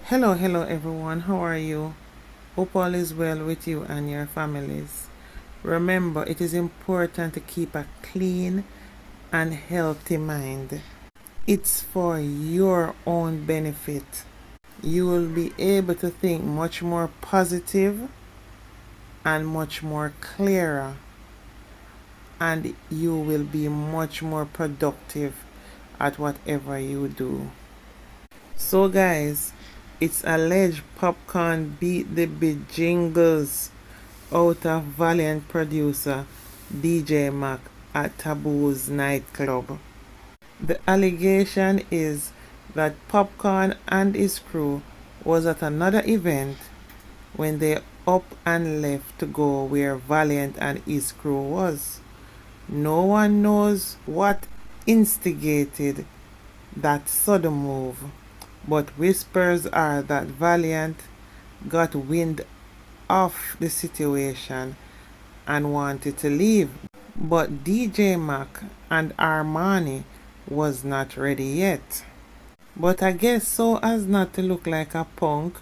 Hello everyone. How are you? Hope all is well with you and your families. Remember, it is important to keep a clean and healthy mind. It's for your own benefit. You will be able to think much more positive and much more clearer, and you will be much more productive at whatever you do. So guys, it's alleged Popcorn beat the bejingles out of Valiant producer DJ Mack at Taboo's nightclub. The allegation is that Popcorn and his crew was at another event when they up and left to go where Valiant and his crew was. No one knows what instigated that sudden move, but whispers are that Valiant got wind of the situation and wanted to leave, but DJ Mack and Armani was not ready yet. But I guess so as not to look like a punk,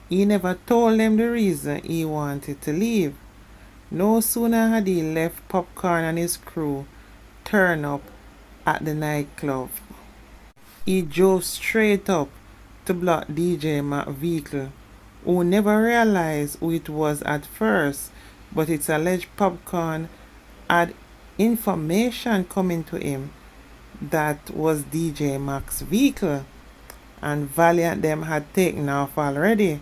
he never told them the reason he wanted to leave. No sooner had he left, Popcorn and his crew turn up at the nightclub. He drove straight up to block DJ Mack's vehicle, who never realized who it was at first, but it's alleged Popcorn had information coming to him that was DJ Mack's vehicle, and Valiant them had taken off already.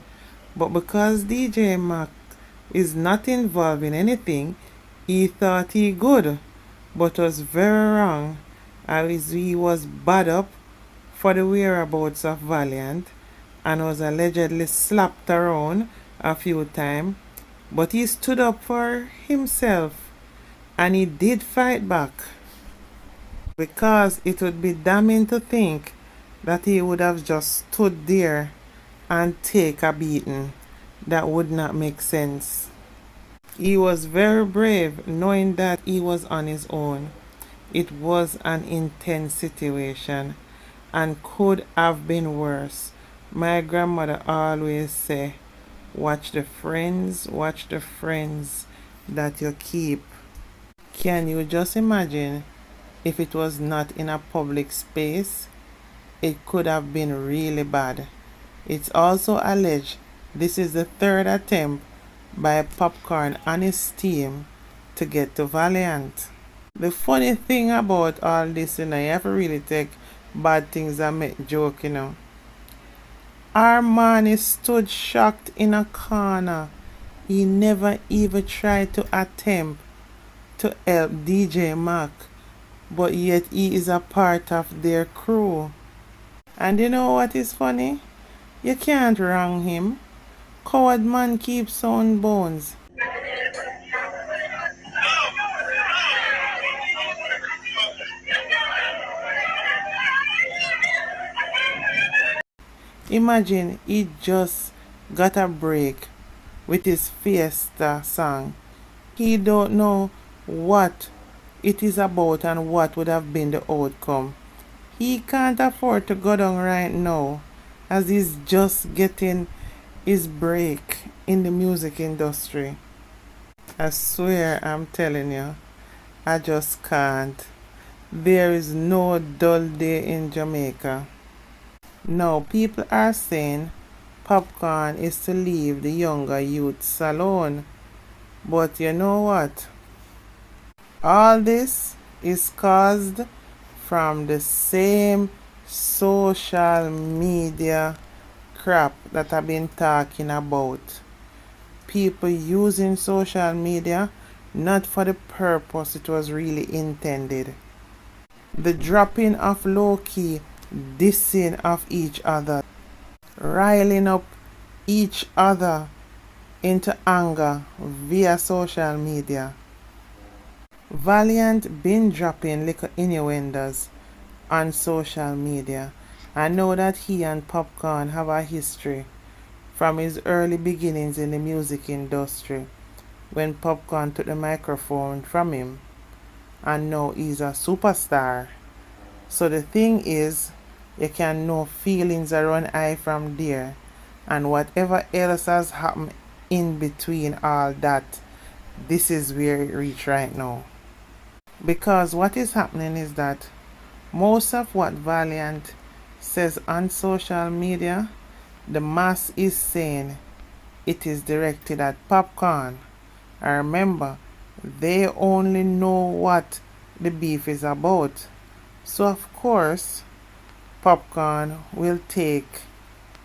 But because DJ Mack is not involved in anything, he thought he good, but was very wrong, as he was bad up for the whereabouts of Valiant and was allegedly slapped around a few times, but he stood up for himself and he did fight back, because it would be damning to think that he would have just stood there and take a beating. That would not make sense. He was very brave, knowing that he was on his own. It was an intense situation and could have been worse. My grandmother always say, watch the friends that you keep. Can you just imagine if it was not in a public space? It could have been really bad. It's also alleged this is the third attempt by Popcorn and his team to get to Valiant. The funny thing about all this, you have to really take bad things and make joke, Armani stood shocked in a corner. He never even tried to attempt to help DJ Mack, but yet he is a part of their crew. And you know what is funny? You can't wrong him. Coward man keeps sound bones. Imagine he just got a break with his Fiesta song. He don't know what it is about and what would have been the outcome. He can't afford to go down right now, as he's just getting his break in the music industry. I swear, I'm telling you, I just can't. There is no dull day in Jamaica. Now, people are saying Popcorn is to leave the younger youths alone. But you know what? All this is caused from the same social media crap that I've been talking about. People using social media not for the purpose it was really intended. The dropping of low-key dissing of each other, riling up each other into anger via social media. Valiant been dropping little innuendos on social media. I know that he and Popcorn have a history from his early beginnings in the music industry, when Popcorn took the microphone from him, and now he's a superstar. So the thing is, you can know feelings around I from there. and whatever else has happened in between all that, this is where it reached right now. Because what is happening is that most of what Valiant says on social media, the mass is saying it is directed at Popcorn. I remember, they only know what the beef is about. So of course, Popcorn will take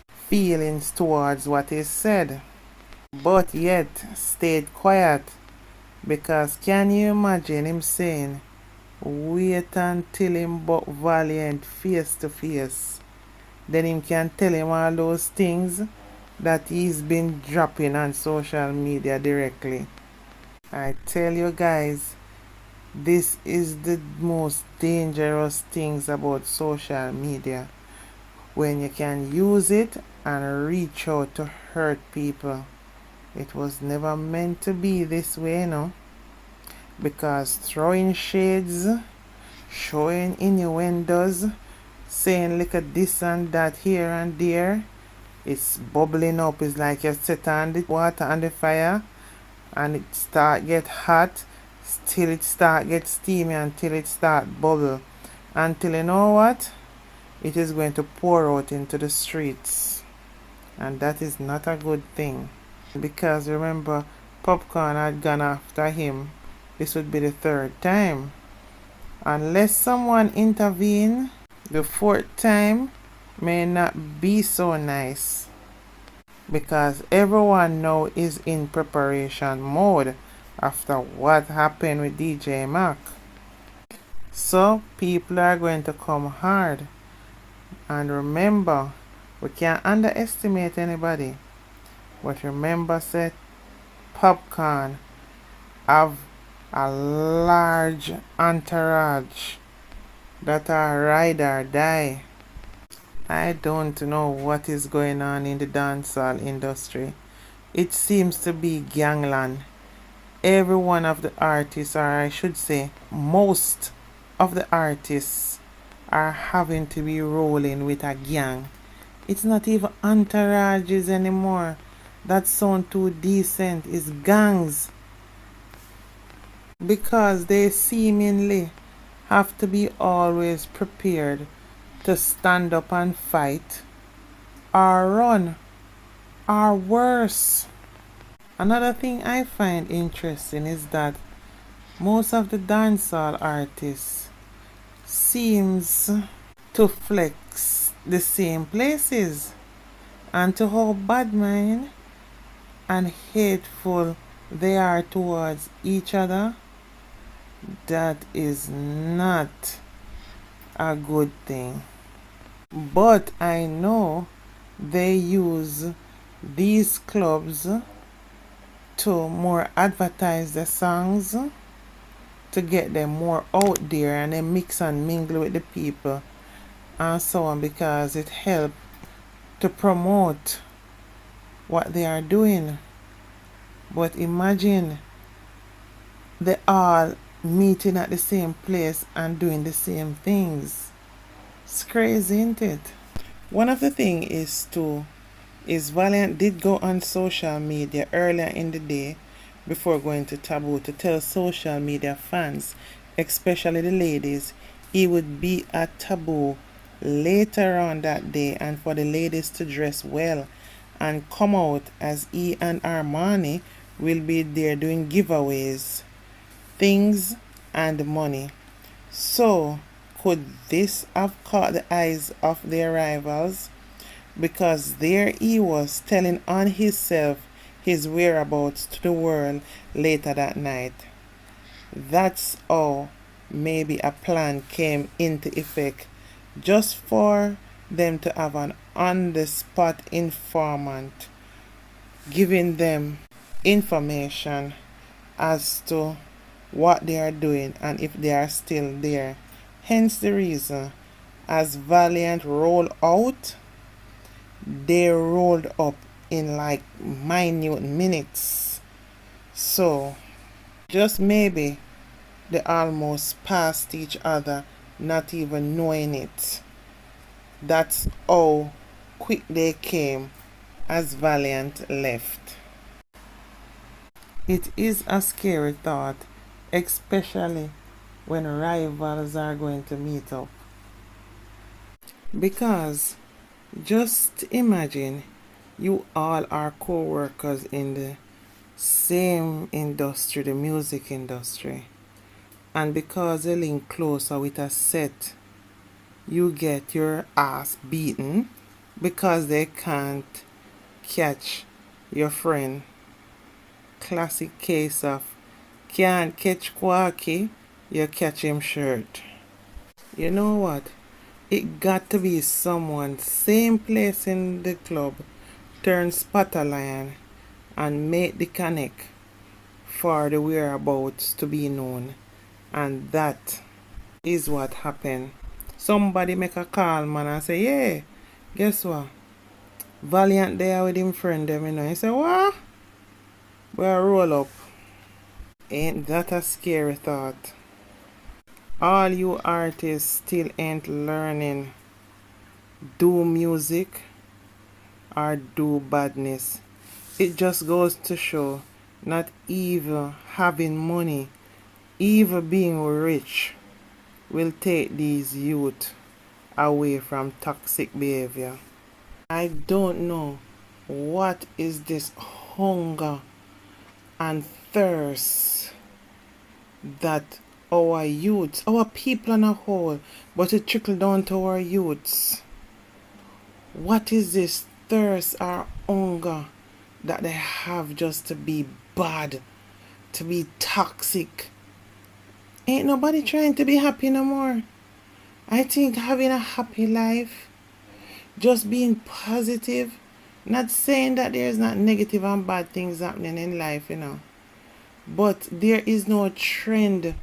feelings towards what is said, but yet stayed quiet. Because can you imagine him saying, wait until him buck Valiant face to face, then him can tell him all those things that he's been dropping on social media directly. I tell you guys, this is the most dangerous things about social media, when you can use it and reach out to hurt people. It was never meant to be this way, because throwing shades, showing innuendos, saying look at this and that here and there, it's bubbling up. It's like you set on the water on the fire and it start get hot, till it start get steamy, until it start bubble, until you know what, it is going to pour out into the streets, and that is not a good thing. Because remember, Popcorn had gone after him. This would be the third time. Unless someone intervene, the fourth time may not be so nice. Because everyone now is in preparation mode after what happened with DJ Mack. So people are going to come hard. And remember, we can't underestimate anybody. But remember, said Popcorn have a large entourage that are ride or die. I don't know what is going on in the dancehall industry. It seems to be gangland. Every one of the artists, or I should say most of the artists, are having to be rolling with a gang. It's not even entourages anymore. That sound too decent. It's gangs. Because they seemingly have to be always prepared to stand up and fight, or run, or worse. Another thing I find interesting is that most of the dancehall artists seems to flex the same places, and to how bad mind and hateful they are towards each other. That is not a good thing. But I know they use these clubs to more advertise the songs, to get them more out there, and then mix and mingle with the people and so on, because it helps to promote what they are doing. But imagine they all meeting at the same place and doing the same things. It's crazy, isn't it? One of the things is Valiant did go on social media earlier in the day before going to Taboo to tell social media fans, especially the ladies, he would be at Taboo later on that day, and for the ladies to dress well and come out, as he and Armani will be there doing giveaways, things and money. So could this have caught the eyes of their rivals? Because there he was telling on himself his whereabouts to the world later that night. That's how maybe a plan came into effect, just for them to have an on-the-spot informant giving them information as to what they are doing and if they are still there. Hence the reason, as Valiant rolled out, they rolled up in like minute minutes. So just maybe they almost passed each other, not even knowing it. That's how quick they came as Valiant left. It is a scary thought, especially when rivals are going to meet up. Because just imagine you all are co-workers in the same industry, the music industry. And because you link closer with a set, you get your ass beaten because they can't catch your friend. Classic case of can't catch Quacky, you catch him shirt. You know what? It got to be someone same place in the club turn spotter lion and make the connect for the whereabouts to be known. And that is what happened. Somebody make a call, man, and say, yeah, guess what? Valiant there with him friend them, you know. He say, what? We'll roll up. Ain't that a scary thought? All you artists still ain't learning. Do music or do badness. It just goes to show not even having money, even being rich, will take these youth away from toxic behavior. I don't know what is this hunger and thirst that our youths, our people on a whole, but it trickle down to our youths. What is this thirst or hunger that they have just to be bad, to be toxic? Ain't nobody trying to be happy no more. I think having a happy life, just being positive, not saying that there's not negative and bad things happening in life, you know. But there is no trend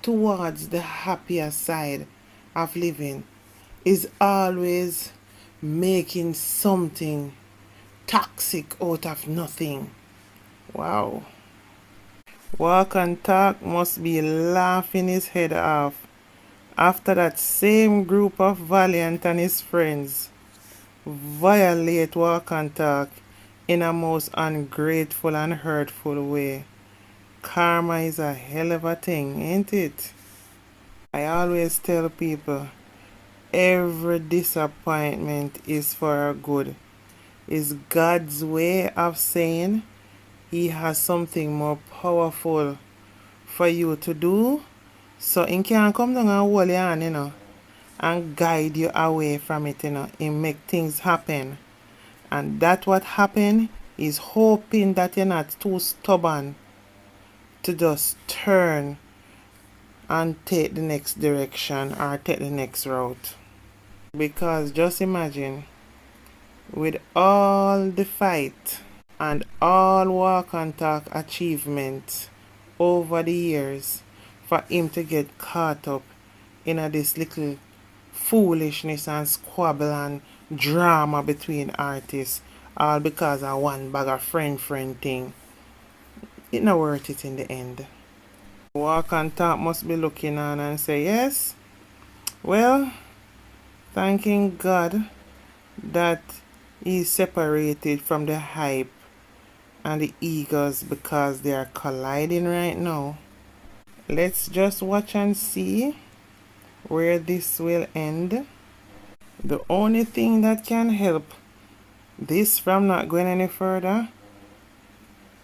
towards the happier side of living. Is always making something toxic out of nothing. Wow. Walk and Talk must be laughing his head off after that same group of Valiant and his friends violate Walk and Talk in a most ungrateful and hurtful way. Karma is a hell of a thing, ain't it? I always tell people every disappointment is for our good. Is God's way of saying He has something more powerful for you to do, so He can come down and hold your hand, you know, and guide you away from it, you know, and make things happen. And that what happened is hoping that you're not too stubborn to just turn and take the next direction or take the next route. Because just imagine, with all the fight and all Walk and Talk achievements over the years, for him to get caught up in this little foolishness and squabble and drama between artists, all because of one bag of friend thing, it's not worth it in the end. Walk and Talk must be looking on and say, yes, well, thanking God that He's separated from the hype and the egos because they are colliding right now. Let's just watch and see where this will end. The only thing that can help this from not going any further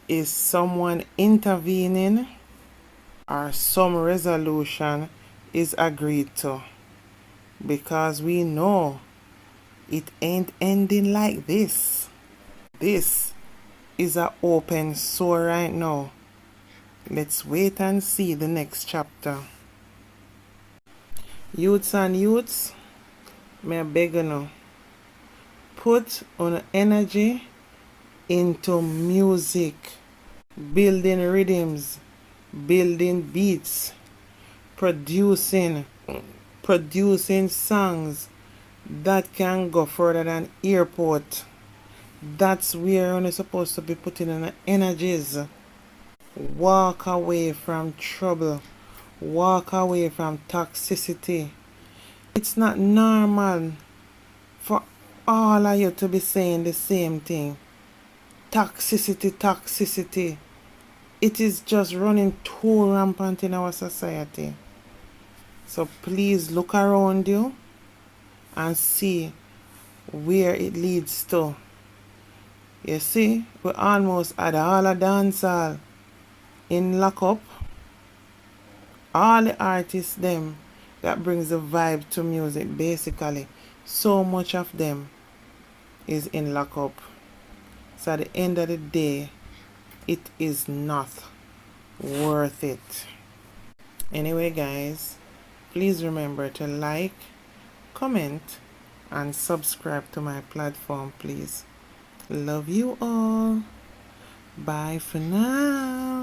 is someone intervening or some resolution is agreed to, because we know it ain't ending like this. This is an open sore right now. Let's wait and see the next chapter. Youths and youths, may I beg you now, put on energy into music, building rhythms, building beats, producing songs that can go further than airport. That's where you're supposed to be putting in energies. Walk away from trouble. Walk away from toxicity. It's not normal for all of you to be saying the same thing. toxicity. It is just running too rampant in our society. So please look around you and see where it leads to. You see, we almost had all a dancehall in lockup. All the artists them that brings the vibe to music, basically. So much of them is in lockup. So at the end of the day, it is not worth it. Anyway, guys, please remember to like, comment, and subscribe to my platform, please. Love you all. Bye for now.